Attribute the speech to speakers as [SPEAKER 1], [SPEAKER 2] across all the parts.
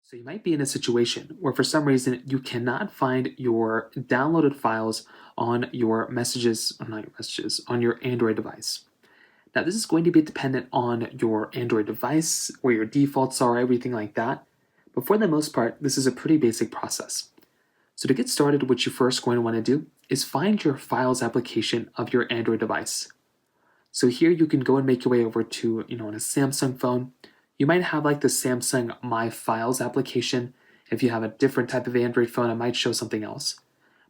[SPEAKER 1] So you might be in a situation where for some reason you cannot find your downloaded files on your messages, or not your messages, on your Android device. Now this is going to be dependent on your Android device, where your defaults are, everything like that. But for the most part, this is a pretty basic process. So to get started, what you're first going to want to do is find your files application of your Android device. So here you can go and make your way over to, on a Samsung phone. You might have like the Samsung My Files application. If you have a different type of Android phone, it might show something else.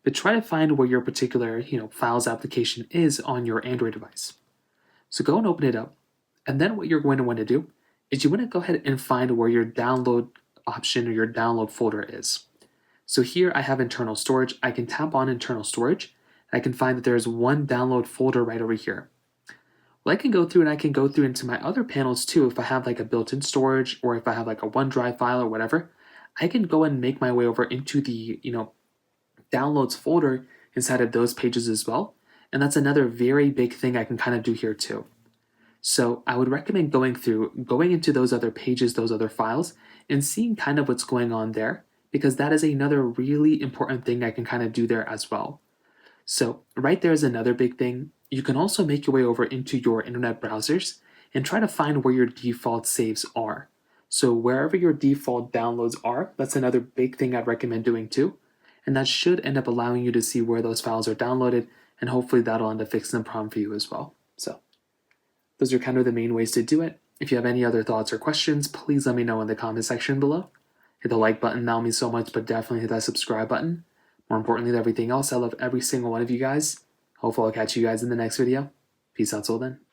[SPEAKER 1] But try to find where your particular, files application is on your Android device. So go and open it up. And then what you're going to want to do is you want to go ahead and find where your download option or your download folder is. So here I have internal storage. I can tap on internal storage. And I can find that there's one download folder right over here. Well, I can go through and I can go through into my other panels too. If I have like a built-in storage or if I have like a OneDrive file or whatever, I can go and make my way over into the, downloads folder inside of those pages as well. And that's another very big thing I can kind of do here too. So I would recommend going into those other pages, those other files, and seeing kind of what's going on there, because that is another really important thing I can kind of do there as well. So right there is another big thing. You can also make your way over into your internet browsers and try to find where your default saves are. So wherever your default downloads are, that's another big thing I'd recommend doing too. And that should end up allowing you to see where those files are downloaded, and hopefully that'll end up fixing the problem for you as well. So those are kind of the main ways to do it. If you have any other thoughts or questions, please let me know in the comment section below. Hit the like button, that'll mean so much, but definitely hit that subscribe button. More importantly than everything else, I love every single one of you guys. Hopefully I'll catch you guys in the next video. Peace out till then.